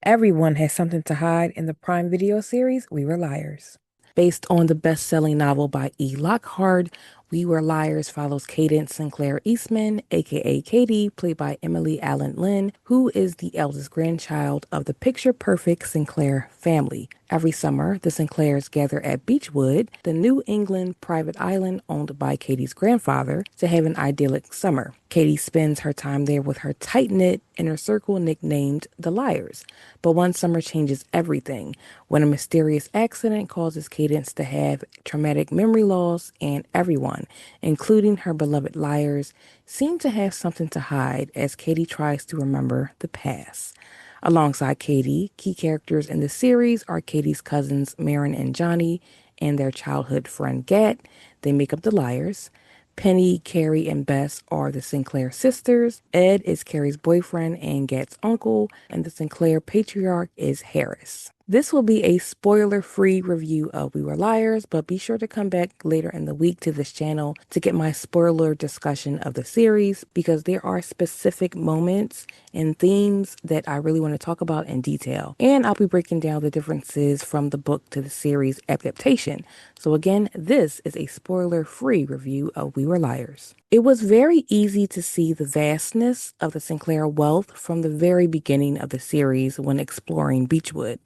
Everyone has something to hide in the Prime Video series We Were Liars. Based on the best-selling novel by E. Lockhart, We Were Liars follows Cadence Sinclair Eastman, aka Katie, played by Emily Allen Lynn, who is the eldest grandchild of the picture-perfect Sinclair family. Every summer, the Sinclairs gather at Beechwood, the New England private island owned by Katie's grandfather, to have an idyllic summer. Katie spends her time there with her tight-knit inner circle nicknamed the Liars. But one summer changes everything when a mysterious accident causes Cadence to have traumatic memory loss, and everyone, including her beloved Liars, seem to have something to hide as Katie tries to remember the past. Alongside Katie, key characters in the series are Katie's cousins Marin and Johnny and their childhood friend Gat. They make up the Liars. Penny, Carrie, and Bess are the Sinclair sisters. Ed is Carrie's boyfriend and Gat's uncle, and the Sinclair patriarch is Harris. This will be a spoiler-free review of We Were Liars, but be sure to come back later in the week to this channel to get my spoiler discussion of the series, because there are specific moments and themes that I really want to talk about in detail. And I'll be breaking down the differences from the book to the series adaptation. So again, this is a spoiler-free review of We Were Liars. It was very easy to see the vastness of the Sinclair wealth from the very beginning of the series when exploring Beechwood.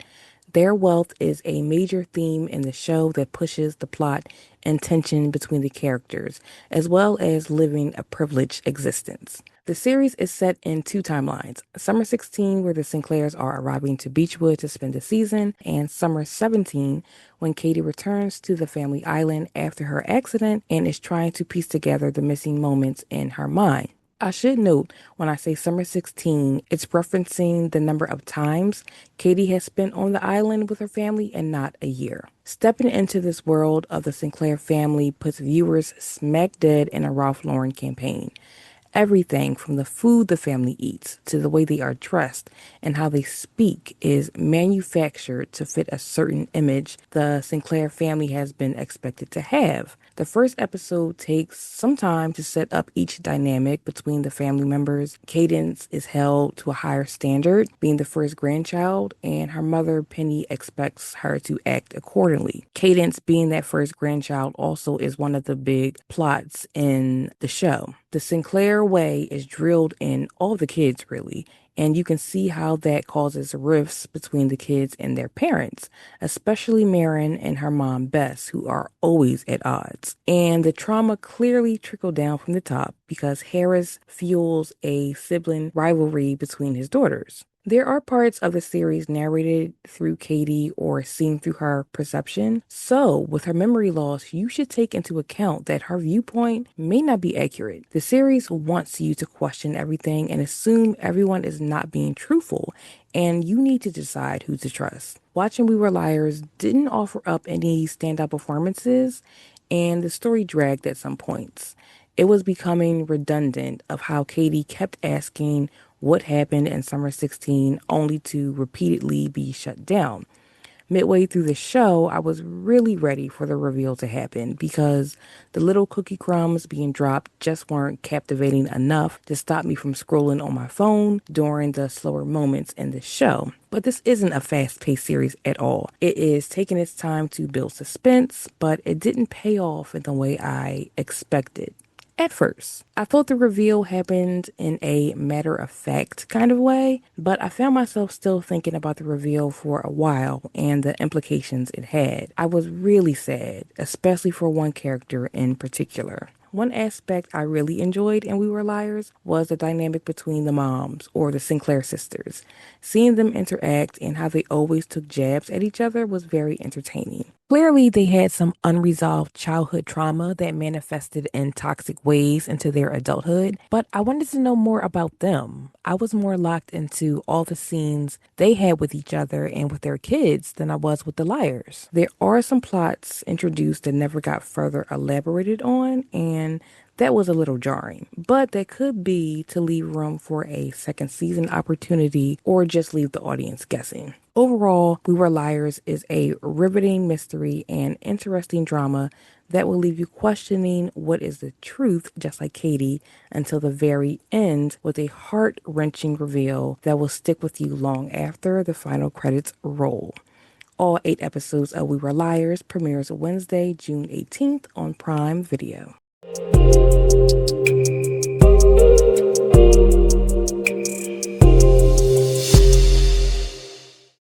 Their wealth is a major theme in the show that pushes the plot and tension between the characters, as well as living a privileged existence. The series is set in two timelines: Summer 16, where the Sinclairs are arriving to Beechwood to spend the season, and Summer 17, when Katie returns to the family island after her accident and is trying to piece together the missing moments in her mind. I should note, when I say Summer 16, it's referencing the number of times Katie has spent on the island with her family and not a year. Stepping into this world of the Sinclair family puts viewers smack dead in a Ralph Lauren campaign. Everything from the food the family eats to the way they are dressed and how they speak is manufactured to fit a certain image the Sinclair family has been expected to have. The first episode takes some time to set up each dynamic between the family members. Cadence is held to a higher standard, being the first grandchild, and her mother, Penny, expects her to act accordingly. Cadence, being that first grandchild, also is one of the big plots in the show. The Sinclair way is drilled in all the kids, really, and you can see how that causes rifts between the kids and their parents, especially Marin and her mom, Bess, who are always at odds. And the trauma clearly trickled down from the top because Harris fuels a sibling rivalry between his daughters. There are parts of the series narrated through Katie or seen through her perception. So, with her memory loss, you should take into account that her viewpoint may not be accurate. The series wants you to question everything and assume everyone is not being truthful, and you need to decide who to trust. Watching We Were Liars didn't offer up any standout performances, and the story dragged at some points. It was becoming redundant of how Katie kept asking what happened in Summer 16 only to repeatedly be shut down. Midway through the show, I was really ready for the reveal to happen because the little cookie crumbs being dropped just weren't captivating enough to stop me from scrolling on my phone during the slower moments in the show. But this isn't a fast-paced series at all. It is taking its time to build suspense, but it didn't pay off in the way I expected. At first, I thought the reveal happened in a matter-of-fact kind of way, but I found myself still thinking about the reveal for a while and the implications it had. I was really sad, especially for one character in particular. One aspect I really enjoyed in We Were Liars was the dynamic between the moms, or the Sinclair sisters. Seeing them interact and how they always took jabs at each other was very entertaining. Clearly, they had some unresolved childhood trauma that manifested in toxic ways into their adulthood, but I wanted to know more about them. I was more locked into all the scenes they had with each other and with their kids than I was with the Liars. There are some plots introduced that never got further elaborated on, and that was a little jarring, but that could be to leave room for a second season opportunity or just leave the audience guessing. Overall, We Were Liars is a riveting mystery and interesting drama that will leave you questioning what is the truth, just like Katie, until the very end with a heart-wrenching reveal that will stick with you long after the final credits roll. All 8 episodes of We Were Liars premieres Wednesday, June 18th on Prime Video.